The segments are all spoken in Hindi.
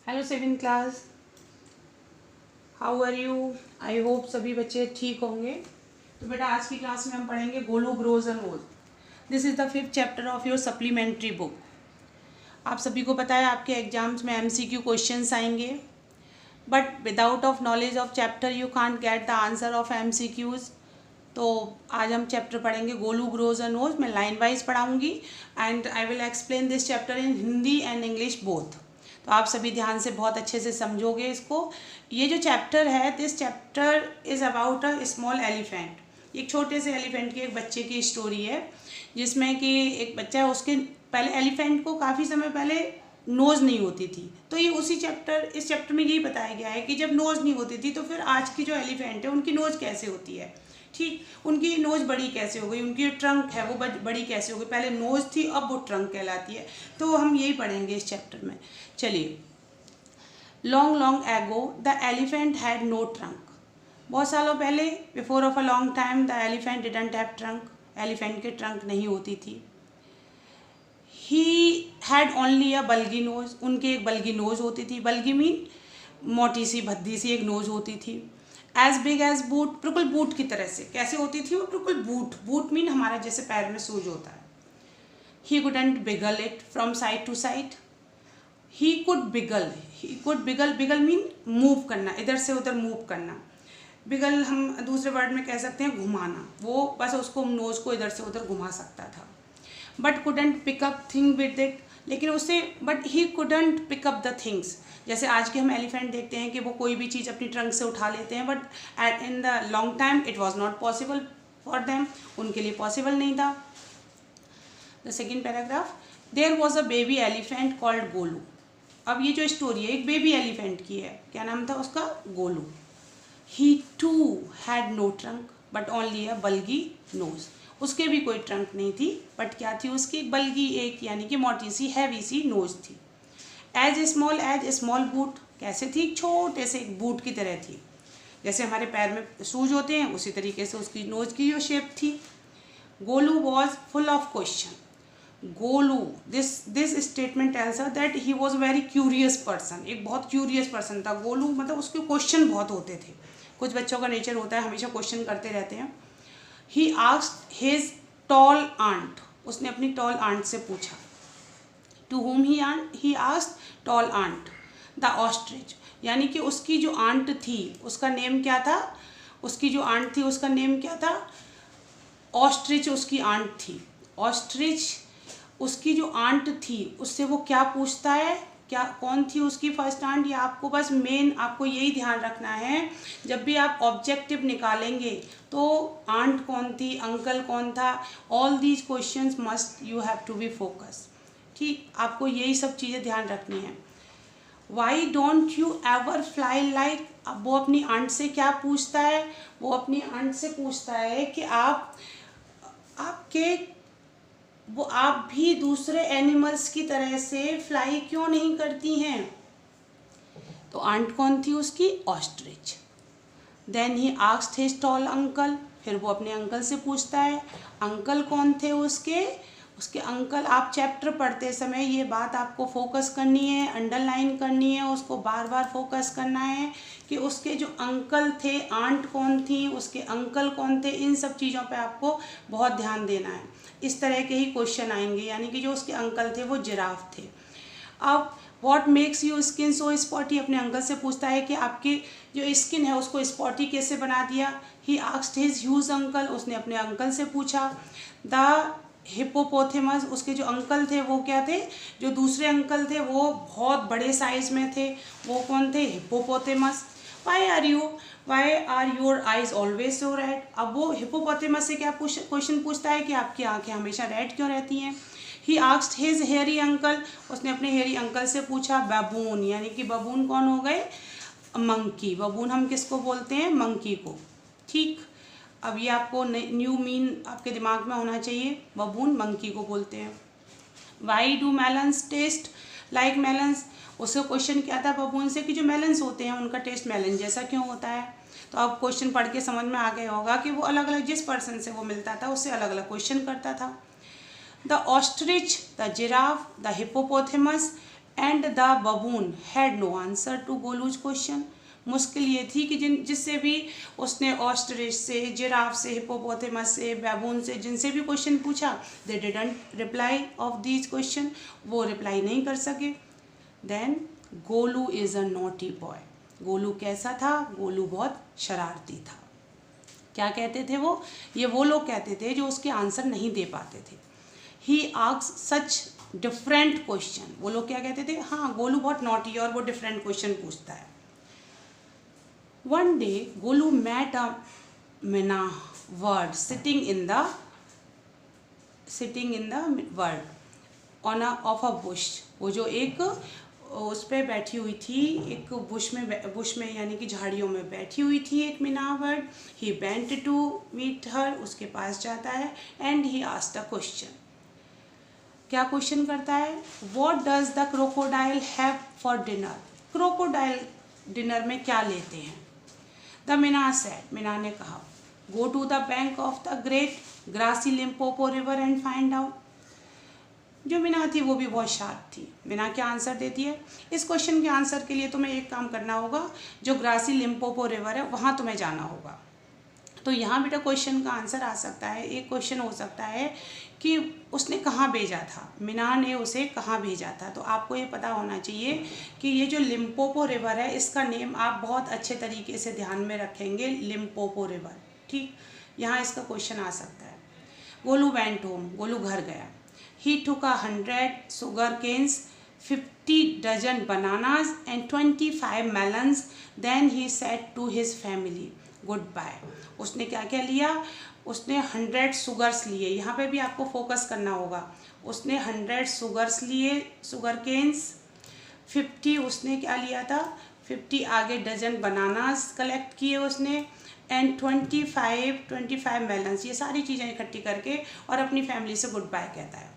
Hello 7th class, how are you. I hope सभी बच्चे ठीक होंगे। तो बेटा आज की क्लास में हम पढ़ेंगे Golu grows and old. This is the 5th chapter of your supplementary book. आप सभी को पता है आपके एग्जाम्स में MCQ क्वेश्चंस आएंगे, but without of knowledge of chapter you can't get the answer of MCQs। तो आज हम चैप्टर पढ़ेंगे गोलू ग्रोज एंड ओल्ड। मैं लाइन वाइज पढ़ाऊँगी and I will explain this chapter in Hindi and English both. तो आप सभी ध्यान से बहुत अच्छे से समझोगे इसको। ये जो चैप्टर है, this chapter is about a small elephant. एक छोटे से एलिफेंट के एक बच्चे की स्टोरी है, जिसमें कि एक बच्चा है, उसके पहले एलिफेंट को काफ़ी समय पहले नोज़ नहीं होती थी। तो ये इस चैप्टर में यही बताया गया है कि जब नोज़ नहीं होती थी तो फिर आज की जो एलिफेंट है उनकी नोज़ कैसे होती है। ठीक, उनकी नोज़ बड़ी कैसे हो गई, उनकी जो ट्रंक है वो बड़ी कैसे हो गई। पहले नोज़ थी, अब वो ट्रंक कहलाती है। तो हम यही पढ़ेंगे इस चैप्टर में। चलिए, long long ago the elephant had no trunk. बहुत सालों पहले, before of a long time, the elephant didn't have trunk. Elephant के ट्रंक नहीं होती थी। He had only a bulgy nose. उनके एक बल्गी नोज होती थी। बल्गी मीन मोटी सी भद्दी सी एक नोज होती थी। एज बिग एज बूट, बिल्कुल बूट की तरह से। कैसे होती थी वो? बिल्कुल बूट मीन हमारा जैसे पैर में सूज होता है। He couldn't wiggle it from side to side. He could wiggle mean move करना, इधर से उधर मूव करना। बिगल हम दूसरे वर्ड में कह सकते हैं घुमाना। वो बस उसको नोज को इधर से उधर घुमा सकता था। But couldn't pickup thing with it, लेकिन उससे but he couldn't pick up the things. जैसे आज के हम एलिफेंट देखते हैं कि वो कोई भी चीज़ अपनी ट्रंक से उठा लेते हैं, but at in the long time it was not possible for them. उनके लिए पॉसिबल नहीं था। The second paragraph, there was a baby elephant called Golu. अब ये जो स्टोरी है एक बेबी एलिफेंट की है। क्या नाम था उसका? Golu. He too had no trunk but only a bulgy nose. उसके भी कोई ट्रंक नहीं थी, बट क्या थी उसकी? बल्गी, एक यानी कि मोटी सी हैवी सी नोज थी। As small boot. कैसे थी? छोटे से एक बूट की तरह थी। जैसे हमारे पैर में शूज होते हैं उसी तरीके से उसकी नोज की जो शेप थी। Golu was full of question. Golu, this statement tells us that he was very curious person. एक बहुत क्यूरियस पर्सन था गोलू, मतलब उसके क्वेश्चन बहुत होते थे। कुछ बच्चों का नेचर होता है, हमेशा क्वेश्चन करते रहते हैं। He asked his tall aunt. उसने अपनी टॉल आंट से पूछा। To whom he asked tall aunt the ostrich. यानी कि उसकी जो आंट थी उसका नेम क्या था? उसकी जो आंट थी उसका नेम क्या था? ऑस्ट्रिच उसकी आंट थी। ऑस्ट्रिच उसकी जो आंट थी उससे वो क्या पूछता है? क्या, कौन थी उसकी फर्स्ट आंट? ये आपको बस मेन आपको यही ध्यान रखना है। जब भी आप ऑब्जेक्टिव निकालेंगे तो आंट कौन थी, अंकल कौन था, all these questions must you have to be focus. ठीक, आपको यही सब चीज़ें ध्यान रखनी है। Why don't you ever fly like. अब वो अपनी आंट से क्या पूछता है? वो अपनी आंट से पूछता है कि आप भी दूसरे एनिमल्स की तरह से फ्लाई क्यों नहीं करती हैं? तो आंट कौन थी उसकी? Ostrich. Then he asked his tall uncle. फिर वो अपने अंकल से पूछता है। अंकल कौन थे उसके? उसके अंकल, आप चैप्टर पढ़ते समय ये बात आपको फोकस करनी है, अंडरलाइन करनी है, उसको बार बार फोकस करना है कि उसके जो अंकल थे, आंट कौन थी, उसके अंकल कौन थे, इन सब चीज़ों पे आपको बहुत ध्यान देना है। इस तरह के ही क्वेश्चन आएंगे। यानी कि जो उसके अंकल थे वो जिराफ थे। अब what makes you skin so spotty. अपने अंकल से पूछता है कि आपकी जो स्किन है उसको स्पॉटी कैसे बना दिया। ही आस्क्ड हिज ह्यूज अंकल। उसने अपने अंकल से पूछा। द हिप्पोपोथेमस। उसके जो अंकल थे वो क्या थे? जो दूसरे अंकल थे वो बहुत बड़े साइज में थे। वो कौन थे? Hippopotamus. Why are your eyes always so red. अब वो हिप्पोपोथेमस से क्या क्वेश्चन पूछता है कि आपकी आंखें हमेशा रेड क्यों रहती हैं। He asked his hairy uncle. उसने अपने हेयरी अंकल से पूछा। बबून, यानी कि बबून कौन हो गए? मंकी। बबून हम किसको बोलते हैं? मंकी को। ठीक, अब ये आपको न्यू मीन आपके दिमाग में होना चाहिए। बबून मंकी को बोलते हैं। Why do melons taste like melons. उसका क्वेश्चन क्या था बबून से कि जो मेलन्स होते हैं उनका टेस्ट मेलन जैसा क्यों होता है। तो अब क्वेश्चन पढ़ के समझ में आ गया होगा कि वो अलग अलग, जिस पर्सन से वो मिलता था उससे अलग अलग क्वेश्चन करता था। The ostrich, the giraffe, the hippopotamus and the baboon had no answer to Golu's question. मुश्किल ये थी कि जिससे भी उसने ऑस्ट्रिच से, जिराफ से, हिप्पोपोटेमस से, बैबून से, जिनसे भी क्वेश्चन पूछा, they didn't reply of these question, वो रिप्लाई नहीं कर सके। Then Golu is a naughty boy. Golu कैसा था? गोलू बहुत शरारती था। क्या कहते थे वो? ये वो लोग कहते थे जो उसके आंसर नहीं दे पाते थे। He asked such different question. वो लोग क्या कहते थे? हाँ, गोलू बहुत नॉटी है और वो डिफरेंट क्वेश्चन पूछता है। One day Golu met a minahward sitting in the word on a bush। वो जो एक उस पर बैठी हुई थी, एक बुश में यानी कि झाड़ियों में बैठी हुई थी एक मिनावर्ड। ही बेंट टू मीट हर, उसके पास जाता है, and he asked a question. क्या क्वेश्चन करता है? What does the crocodile have for dinner? Crocodile dinner में क्या लेते हैं? द मीना सेड, मीना ने कहा, go to the bank of the great grassy Limpopo river and find out. जो मीना थी वो भी बहुत शार्प थी। मीना क्या आंसर देती है? इस क्वेश्चन के आंसर के लिए तुम्हें एक काम करना होगा, जो ग्रासी लिम्पोपो रिवर है वहाँ तुम्हें जाना होगा। तो यहाँ बेटा क्वेश्चन का आंसर आ सकता है, एक क्वेश्चन हो सकता है कि उसने कहाँ भेजा था, मीना ने उसे कहाँ भेजा था। तो आपको ये पता होना चाहिए कि ये जो लिम्पोपो रिवर है, इसका नेम आप बहुत अच्छे तरीके से ध्यान में रखेंगे, लिम्पोपो रिवर। ठीक, यहाँ इसका क्वेश्चन आ सकता है। गोलू वेंट होम, गोलू घर गया। ही टुक 100 sugar canes, 50 dozen bananas and 25 melons. Then he said to his family goodbye। उसने क्या क्या लिया? उसने 100 शुगर्स लिए। यहाँ पे भी आपको फोकस करना होगा। उसने 100 शुगर्स लिए, शुगर केन्स। 50 उसने क्या लिया था? 50 आगे डजन बनानास कलेक्ट किए उसने, एंड 25 मेलन्स। ये सारी चीज़ें इकट्ठी करके और अपनी फैमिली से गुड बाय कहता है।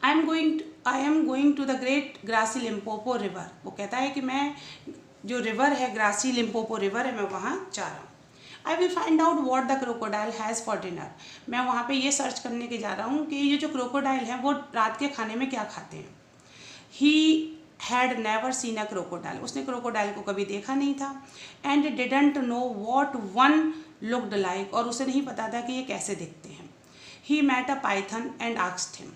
I am going to the great grassy Limpopo river. वो कहता है कि मैं, जो रिवर है ग्रासी लिम्पोपो रिवर है, मैं वहाँ जा रहा हूँ। I will find out what the crocodile has for dinner. मैं वहाँ पे ये सर्च करने के जा रहा हूँ कि ये जो क्रोकोडाइल हैं वो रात के खाने में क्या खाते हैं। He had never seen a crocodile. उसने क्रोकोडाइल को कभी देखा नहीं था। And didn't know what one looked like. और उसे नहीं पता था कि ये कैसे दिखते हैं। He met a python and asked him.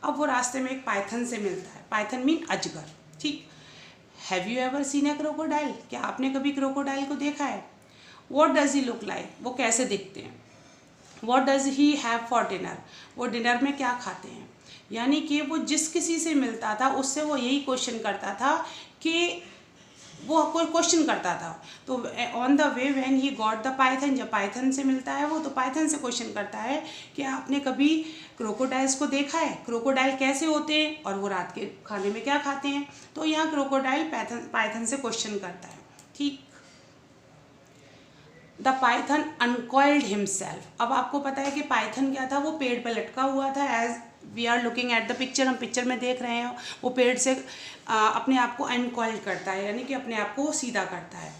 अब वो रास्ते में एक पाइथन से मिलता है। पाइथन मीन अजगर। ठीक, have you ever seen a crocodile? क्या आपने कभी क्रोकोडाइल को देखा है? What does he look like? वो कैसे दिखते हैं? What does he have for dinner? वो डिनर में क्या खाते हैं? यानी कि वो जिस किसी से मिलता था उससे वो यही क्वेश्चन करता था कि वो कोई क्वेश्चन करता था। तो on the way when he got the Python, जब पाइथन से मिलता है वो, तो पाइथन से क्वेश्चन करता है कि आपने कभी क्रोकोडाइल्स को देखा है? क्रोकोडाइल कैसे होते हैं और वो रात के खाने में क्या खाते हैं? तो यहाँ क्रोकोडाइल पाइथन से क्वेश्चन करता है। ठीक, द पाइथन अनकॉइल्ड हिमसेल्फ। अब आपको पता है कि पाइथन क्या था? वो पेड़ पर लटका हुआ था। As we are looking at the picture, हम पिक्चर में देख रहे हैं, वो पेड़ से अपने आप को अनकॉइल्ड करता है, यानी कि अपने आप को सीधा करता है।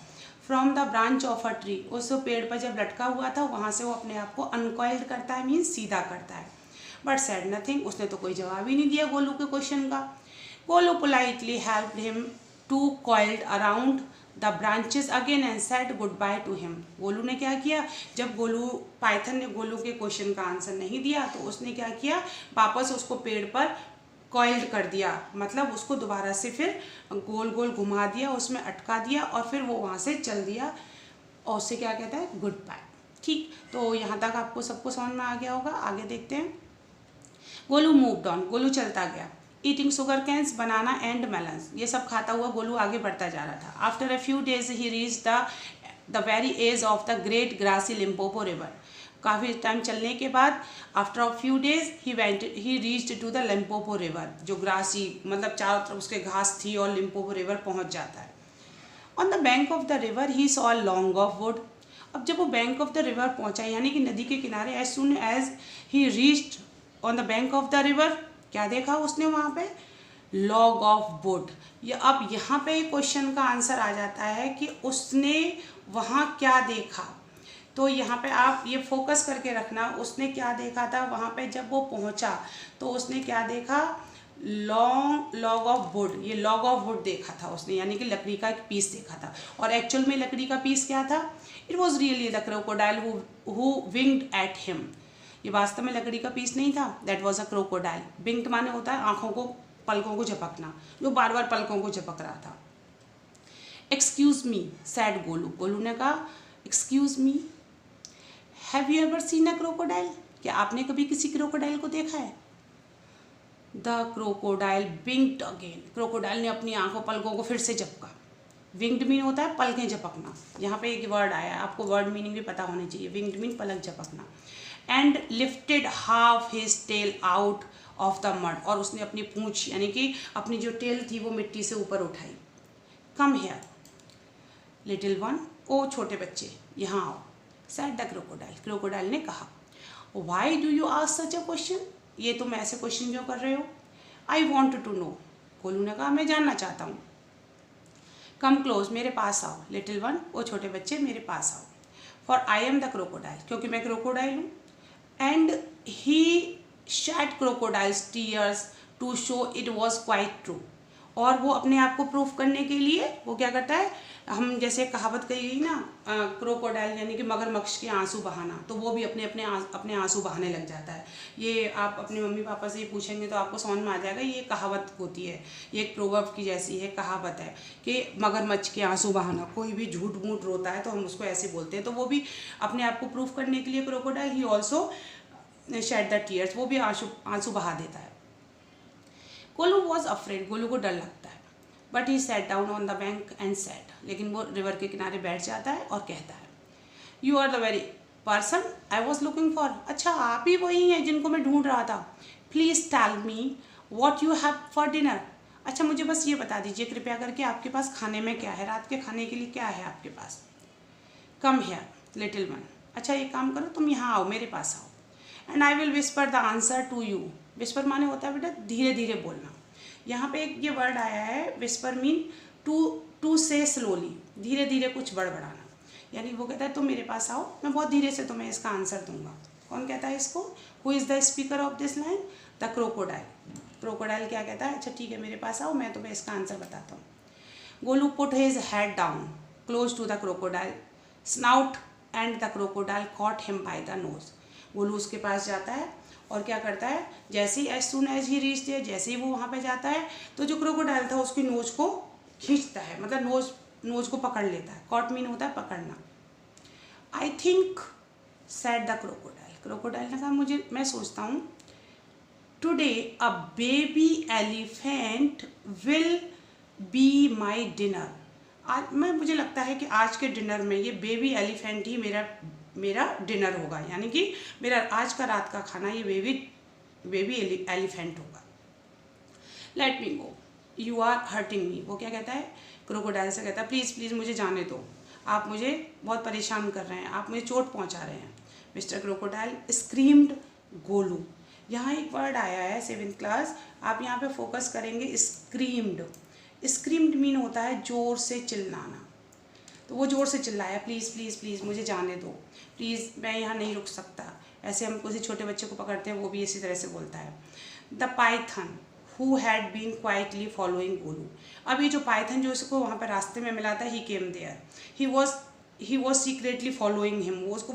From the branch of a tree, उस पेड़ पर जब लटका हुआ था वहाँ से वो अपने आप को अनकॉइल्ड करता है, मीन्स सीधा करता है। But said nothing. उसने तो कोई जवाब ही नहीं दिया गोलू के क्वेश्चन का। Golu politely helped him to coiled around the branches again and said good bye to him. Golu ने क्या किया? जब पाइथन ने गोलू के क्वेश्चन का आंसर नहीं दिया तो उसने क्या किया? वापस उसको पेड़ पर कॉइल्ड कर दिया, मतलब उसको दोबारा से फिर गोल गोल घुमा दिया, उसमें अटका दिया और फिर वो वहाँ से चल दिया और उससे क्या कहता है? Good bye. ठीक, तो यहाँ तक आपको सबको समझ में आ गया होगा। आगे देखते हैं। गोलू मूव्ड ऑन, गोलू चलता गया। Eating sugar canes, banana and melons, ये सब खाता हुआ गोलू आगे बढ़ता जा रहा था। After a few days he reach the very edge of the great grassy Limpopo river. काफ़ी टाइम चलने के बाद after a few days he reached to the Limpopo river, जो ग्रासी मतलब चारों तरफ उसके घास थी, और लिम्पोपो रिवर पहुंच जाता है। On the bank of the river he saw long off would. अब जब वो बैंक ऑफ द रिवर पहुंचा, यानी कि नदी के किनारे, as soon as he reached on the bank of the river, क्या देखा उसने वहाँ पे? Log of wood. ये अब यहाँ पे क्वेश्चन का आंसर आ जाता है कि उसने वहाँ क्या देखा। तो यहाँ पे आप ये फोकस करके रखना, उसने क्या देखा था वहाँ पे। जब वो पहुँचा तो उसने क्या देखा? लॉग ऑफ वुड, ये लॉग ऑफ वुड देखा था उसने, यानी कि लकड़ी का एक पीस देखा था। और एक्चुअल में लकड़ी का पीस क्या था? It was really the crocodile who winged at him. ये वास्तव में लकड़ी का पीस नहीं था, that was a crocodile. Winged माने होता है आंखों को, पलकों को झपकना, जो बार बार पलकों को झपक रहा था। Excuse me sad Golu, Golu ने कहा excuse me, have you ever seen a crocodile, क्या आपने कभी किसी क्रोकोडाइल को देखा है? The crocodile winged again, crocodile ने अपनी आंखों पलकों को फिर से झपका। विंग्ड मीन होता है पलकें झपकना, यहाँ पे एक वर्ड आया है, आपको वर्ड मीनिंग भी पता होनी चाहिए। विंग्ड मीन पलक झपकना। And lifted half his tail out of the mud, और उसने अपनी पूंछ यानी कि अपनी जो टेल थी वो मिट्टी से ऊपर उठाई। कम हेयर लिटिल वन, ओ छोटे बच्चे यहाँ आओ, सैड द क्रोकोडाइल, क्रोकोडाइल ने कहा। Why do you ask such a question, ये तुम ऐसे क्वेश्चन क्यों कर रहे हो? I want to know, Golu ने कहा मैं जानना चाहता हूँ। कम क्लोज, मेरे पास आओ, लिटिल वन, वो छोटे बच्चे मेरे पास आओ। For I am the crocodile, क्योंकि मैं क्रोकोडाइल हूँ। And he shed crocodiles tears to show it was quite true, और वो अपने आप को प्रूफ करने के लिए वो क्या करता है, हम जैसे कहावत कही गई ना, क्रोकोडाइल यानी कि मगरमच्छ के आंसू बहाना, तो वो भी अपने आंसू बहाने लग जाता है। ये आप अपने मम्मी पापा से ही पूछेंगे तो आपको समझ में आ जाएगा, ये कहावत होती है, ये एक प्रोवर्ब की जैसी है, कहावत है कि मगरमच्छ के आंसू बहाना। कोई भी झूठ मूठ रोता है तो हम उसको ऐसे बोलते हैं, तो वो भी अपने आप को प्रूफ करने के लिए crocodile he also shed the tears, वो भी आंसू बहा देता है। गोलू वॉज अफ्रेड, गोलू को डर लगता है। But he sat down on the bank and set, लेकिन वो रिवर के किनारे बैठ जाता है और कहता है, you are the very person I was looking for, अच्छा आप ही वही हैं जिनको मैं ढूंढ रहा था। Please tell me what you have for dinner, अच्छा मुझे बस ये बता दीजिए कृपया करके आपके पास खाने में क्या है, रात के खाने के लिए क्या है आपके पास। कम हेयर लिटिल वन, अच्छा एक काम करो तुम यहाँ आओ, मेरे पास आओ। And I will whisper the answer to you, whisper माने होता है बेटा धीरे धीरे बोलना। यहाँ पे एक ये वर्ड आया है विस्पर मीन टू से स्लोली, धीरे धीरे कुछ बड़बड़ाना, यानी वो कहता है तुम मेरे पास आओ, मैं बहुत धीरे से तुम्हें इसका आंसर दूंगा। कौन कहता है इसको? Who is the speaker of this line? The crocodile. Crocodile क्या कहता है, अच्छा ठीक है मेरे पास आओ, मैं तुम्हें इसका आंसर बताता हूँ। Golu put his head down close to the crocodile snout and the crocodile caught him by the nose, Golu उसके पास जाता है और क्या करता है, जैसे ही एज सुन एज ही रीच दिया, जैसे ही वो वहाँ पे जाता है तो जो क्रोकोडाइल था उसकी नोज को खींचता है, मतलब नोज को पकड़ लेता है। कॉट मीन होता है पकड़ना। I think sad the crocodile, crocodile ने कहा मैं सोचता हूँ, today a baby elephant will be my dinner, आज मुझे लगता है कि आज के डिनर में ये बेबी एलिफेंट ही मेरा डिनर होगा, यानी कि मेरा आज का रात का खाना ये बेबी एलिफेंट होगा। Let me go you are hurting me, वो क्या कहता है, क्रोकोडाइल से कहता है प्लीज़ प्लीज़ मुझे जाने दो, आप मुझे बहुत परेशान कर रहे हैं, आप मुझे चोट पहुंचा रहे हैं। मिस्टर क्रोकोडाइल स्क्रीम्ड गोलू, यहाँ एक वर्ड आया है 7th क्लास, आप यहाँ पे फोकस करेंगे स्क्रीम्ड। स्क्रीम्ड मीन होता है ज़ोर से चिल्लाना, तो वो ज़ोर से चिल्लाया प्लीज़ प्लीज़ प्लीज़ मुझे जाने दो, प्लीज़ मैं यहाँ नहीं रुक सकता। ऐसे हम किसी छोटे बच्चे को पकड़ते हैं वो भी इसी तरह से बोलता है। The python who had been quietly following Golu, अब ये जो पाइथन जो उसको वहाँ पर रास्ते में मिला था, he came there, he was secretly following him, वो उसको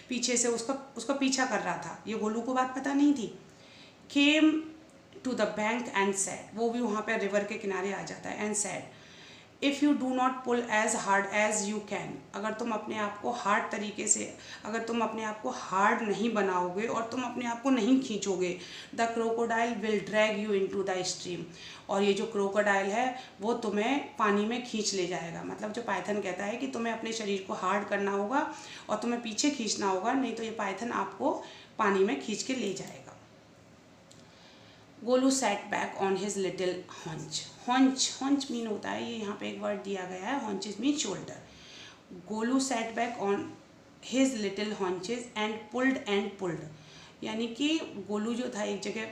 पीछे से उसका पीछा कर रहा था, ये गोलू को बात पता नहीं थी। Came to the bank and said, वो भी वहाँ पर रिवर के किनारे आ जाता है। And said if you do not pull as hard as you can, अगर तुम अपने आप को हार्ड तरीके से, अगर तुम अपने आप को हार्ड नहीं बनाओगे और तुम अपने आप को नहीं खींचोगे, the crocodile will drag you into the stream, और ये जो क्रोकोडाइल है वो तुम्हें पानी में खींच ले जाएगा। मतलब जो पाइथन कहता है कि तुम्हें अपने शरीर को हार्ड करना होगा और तुम्हें पीछे खींचना होगा, नहीं तो ये पाइथन आपको पानी में खींच के ले जाएगा। Golu sat back on his little haunch, haunch mean होता है, ये यहाँ पे एक वर्ड दिया गया है, haunches mean shoulder. Golu sat back on his little haunches and pulled, यानी कि गोलू जो था एक जगह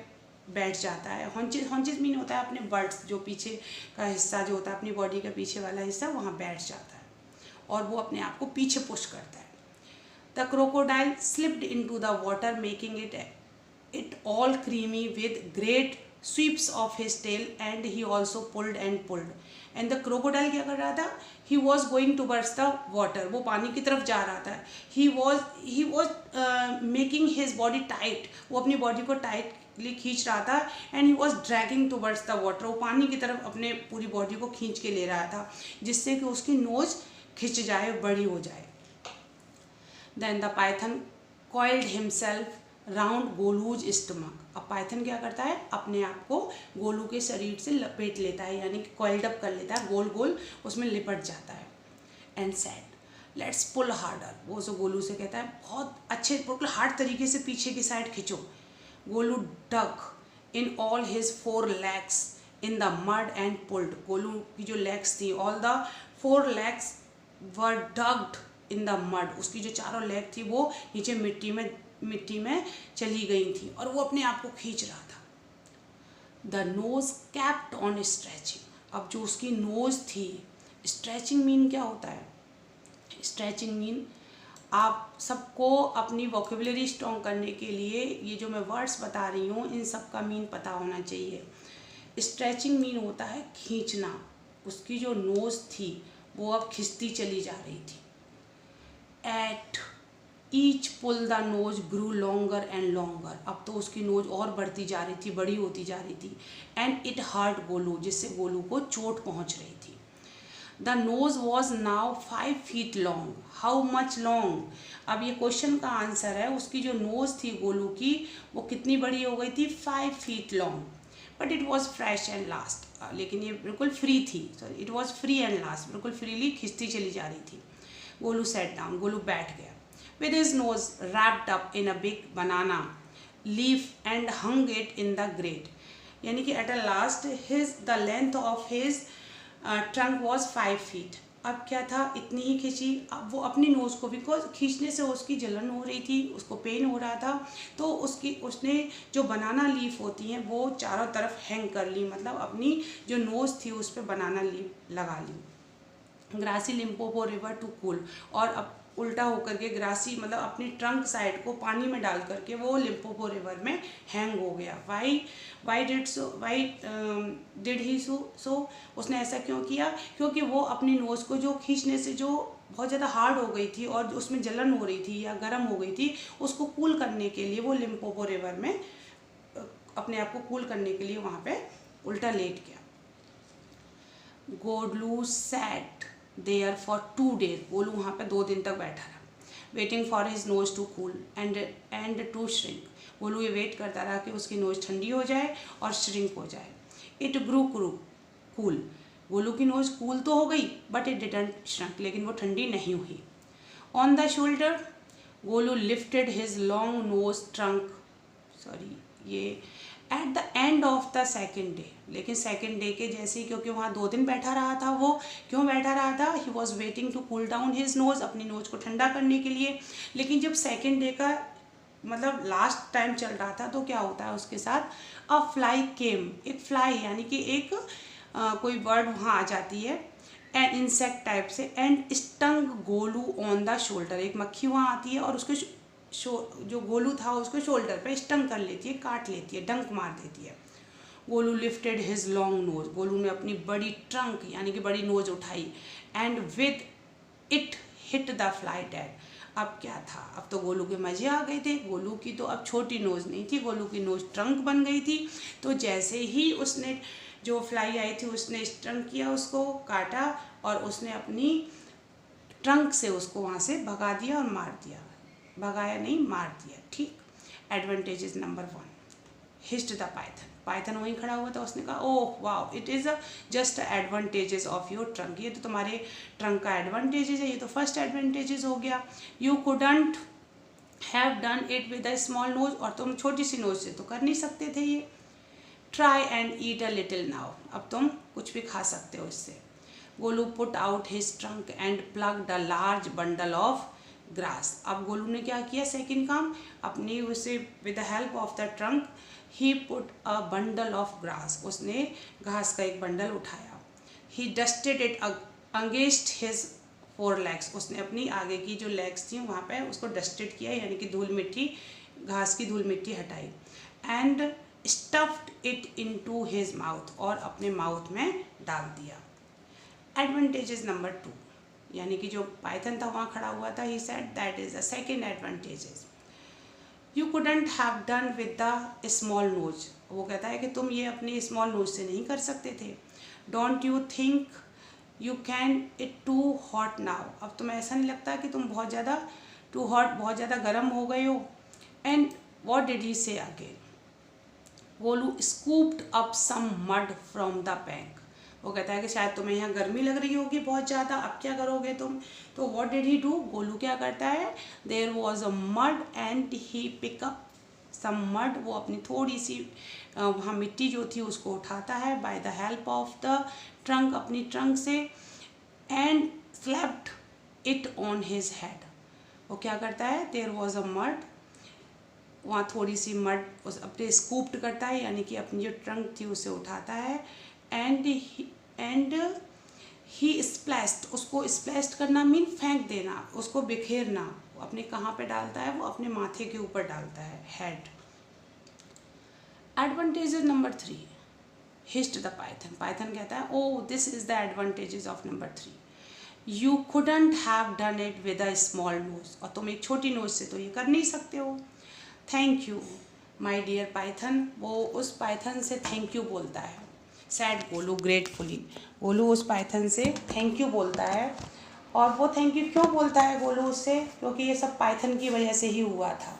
बैठ जाता है। हॉन्चेस मीन होता है अपने बर्ड्स, जो पीछे का हिस्सा जो होता है अपनी बॉडी का पीछे वाला हिस्सा, वहाँ बैठ जाता है और वो अपने आप को पीछे पुश करता है। The crocodile slipped into the water making it all creamy with great sweeps of his tail and he also pulled and pulled. And the crocodile क्या कर रहा था? He was going towards the water. वो पानी की तरफ जा रहा था. He was making his body tight. वो अपनी बॉडी को टाइटली खींच रहा था. And he was dragging towards the water. वो पानी की तरफ अपने पूरी बॉडी को खींच के ले रहा था, जिससे कि उसकी नोज खिंच जाए, बड़ी हो जाए. Then the python coiled himself round Golu's stomach. अब पाइथन क्या करता है? अपने आप को गोलू के शरीर से लपेट लेता है, यानी कि कॉइल्ड अप कर लेता है, गोल गोल उसमें लिपट जाता है. And said let's pull harder. वो जो गोलू से कहता है बहुत अच्छे बिल्कुल हार्ड तरीके से पीछे की साइड खींचो. Golu duck in all his 4 legs in the mud and pulled. Golu की जो लेग्स थी, all the 4 legs were डग्ड in the mud. उसकी जो चारों लेग थी वो नीचे मिट्टी में चली गई थी और वो अपने आप को खींच रहा था. The nose kept on stretching. अब जो उसकी नोज थी, स्ट्रेचिंग मीन क्या होता है? स्ट्रेचिंग मीन, आप सबको अपनी वोकेबुलरी स्ट्रॉन्ग करने के लिए ये जो मैं वर्ड्स बता रही हूँ इन सब का मीन पता होना चाहिए. स्ट्रेचिंग मीन होता है खींचना. उसकी जो नोज थी वो अब खिंचती चली जा रही थी. At each pull the nose grew longer and longer. अब तो उसकी नोज और बढ़ती जा रही थी, बड़ी होती जा रही थी. एंड इट हर्ट गोलू, जिससे गोलू को चोट पहुंच रही थी. The nose was now 5 feet long. How much long? अब ये क्वेश्चन का आंसर है. उसकी जो नोज थी गोलू की वो कितनी बड़ी हो गई थी? 5 feet long. But it was fresh and last. लेकिन ये बिल्कुल फ्री थी. Sorry, it was free and last. बिल्कुल फ्रीली खिंचती चली जा रही थी. Golu set down. गोलू बैठ गया. With his nose wrapped up in a big banana leaf and hung it in the grate. यानी कि at last the length of his trunk was 5 feet. अब क्या था? इतनी ही खींची. अब वो अपनी नोज़ को, बिकॉज खींचने से उसकी जलन हो रही थी, उसको पेन हो रहा था, तो उसने जो बनाना लीफ होती हैं वो चारों तरफ हैंग कर ली. मतलब अपनी जो नोज़ थी उस पर बनाना लीफ लगा ली. Grassy Limpopo river to cool. और अब उल्टा होकर के ग्रासी मतलब अपनी ट्रंक साइड को पानी में डाल करके वो लिम्पोपो रिवर में हैंग हो गया. वाई डिड ही सो? उसने ऐसा क्यों किया? क्योंकि वो अपनी नोज़ को जो खींचने से जो बहुत ज़्यादा हार्ड हो गई थी और उसमें जलन हो रही थी या गर्म हो गई थी, उसको कूल करने के लिए वो लिम्पोपो रिवर में अपने आप को कूल करने के लिए वहाँ पे उल्टा लेट गया. Golu sat there for 2 days. Golu वहाँ पे 2 दिन तक बैठा रहा. Waiting for his nose to cool and to shrink. Golu ये वेट करता रहा कि उसकी नोज ठंडी हो जाए और श्रिंक हो जाए. It grew cool. गोलू की नोज कूल तो हो गई बट इट डिडंट श्रंक. लेकिन वो ठंडी नहीं हुई. On the shoulder Golu lifted his long nose trunk. Sorry, ये at the end of the second day. लेकिन सेकेंड डे के जैसे ही, क्योंकि वहाँ 2 दिन बैठा रहा था, वो क्यों बैठा रहा था? He was waiting to cool down his nose. अपनी नोज को ठंडा करने के लिए. लेकिन जब सेकेंड डे का मतलब लास्ट टाइम चल रहा था तो क्या होता है उसके साथ? अ फ्लाई केम. एक फ्लाई यानी कि एक कोई बर्ड वहाँ आ जाती है एंड इंसेक्ट टाइप से. And stung Golu on the shoulder. एक मक्खी वहाँ आती है और उसके जो गोलू था उसको शोल्डर पे स्टंग कर लेती है, काट लेती है, डंक मार देती है. Golu lifted his long knows. Golu ने अपनी बड़ी ट्रंक यानी कि बड़ी नोज उठाई. And with it hit the fly dead. अब क्या था? अब तो गोलू के मज़े आ गए थे. गोलू की तो अब छोटी नोज नहीं थी, गोलू की नोज ट्रंक बन गई थी. तो जैसे ही उसने जो फ्लाई आई थी उसने स्टंग किया, उसको काटा और उसने अपनी ट्रंक से उसको वहाँ से भगा दिया और मार दिया. भगाया नहीं, मार दिया. ठीक. Advantages number 1. Hissed the python. Python वहीं खड़ा हुआ था. उसने कहा oh wow, it is just advantages of your trunk. ये तो तुम्हारे ट्रंक का एडवांटेजेस है. ये तो फर्स्ट एडवांटेजेस हो गया. You couldn't have done it with a small nose. और तुम छोटी सी नोज से तो कर नहीं सकते थे ये. Try and eat a little now. अब तुम कुछ भी खा सकते हो इससे. Golu put out his trunk and plucked a large bundle of grass. अब गोलू ने क्या किया? सेकंड काम, अपनी उसे with the help of the trunk he put a bundle of grass. उसने घास का एक बंडल उठाया. He dusted it against his 4 legs. उसने अपनी आगे की जो लेग्स थी वहाँ पे उसको डस्टेड किया, यानी कि धूल मिट्टी, घास की धूल मिट्टी हटाई. And stuffed it into his mouth, और अपने माउथ में डाल दिया। एडवांटेजेस नंबर 2, यानी कि जो पाइथन था वहाँ खड़ा हुआ था, he said that is the second advantages, you couldn't have done with the small nose. वो कहता है कि तुम ये अपनी स्मॉल नोज से नहीं कर सकते थे। Don't you think you can it too hot now, अब तुम्हें ऐसा नहीं लगता कि तुम बहुत ज़्यादा टू हॉट, बहुत ज़्यादा गर्म हो गए हो। And what did he say again, Golu scooped up some mud from the bank. वो कहता है कि शायद तुम्हें यहाँ गर्मी लग रही होगी बहुत ज़्यादा, अब क्या करोगे तुम। तो what did he do, Golu क्या करता है, there was a mud and he pick up some mud, वो अपनी थोड़ी सी वहाँ मिट्टी जो थी उसको उठाता है by the help of the trunk, अपनी ट्रंक से, and slapped it on his head. वो क्या करता है, देयर वॉज अ मड, वहाँ थोड़ी सी मड उस अपने स्कूप्ड करता है, यानी कि अपनी जो ट्रंक थी उसे उठाता है, एंड ही स्प्लैश्ड, उसको स्प्लैश्ड करना मीन फेंक देना, उसको बिखेरना, अपने कहाँ पे डालता है, वो अपने माथे के ऊपर डालता है, head. Advantages number 3, hissed the python, python कहता है oh this is the advantages of number 3, you couldn't have done it with a small nose, और तुम एक छोटी नोज से तो ये कर नहीं सकते हो। Thank you my dear python, वो उस पाइथन से थैंक यू बोलता है। सैड गोलू ग्रेटफुली, गोलू उस पाइथन से थैंक यू बोलता है। और वो थैंक यू क्यों बोलता है गोलू उससे, क्योंकि ये सब पाइथन की वजह से ही हुआ था।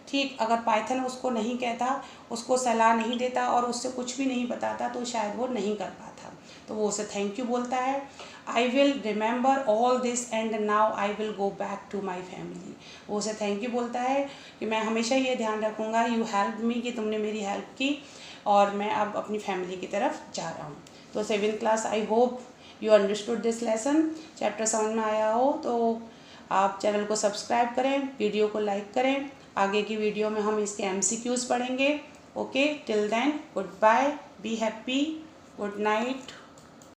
ठीक, अगर पाइथन उसको नहीं कहता, उसको सलाह नहीं देता और उससे कुछ भी नहीं बताता तो शायद वो नहीं कर पाता। तो वो उसे थैंक यू बोलता है। I will remember all this and now I will go back to my family, वो उसे थैंक यू बोलता है कि मैं हमेशा ये ध्यान रखूँगा, यू हेल्प मी, कि तुमने मेरी हेल्प की और मैं अब अपनी फैमिली की तरफ जा रहा हूँ। तो 7th class, I hope you understood this lesson. Chapter समझ में आया हो तो आप चैनल को सब्सक्राइब करें, वीडियो को लाइक करें। आगे की वीडियो में हम इसके MCQs पढ़ेंगे। Okay, till then good bye, be happy, good night.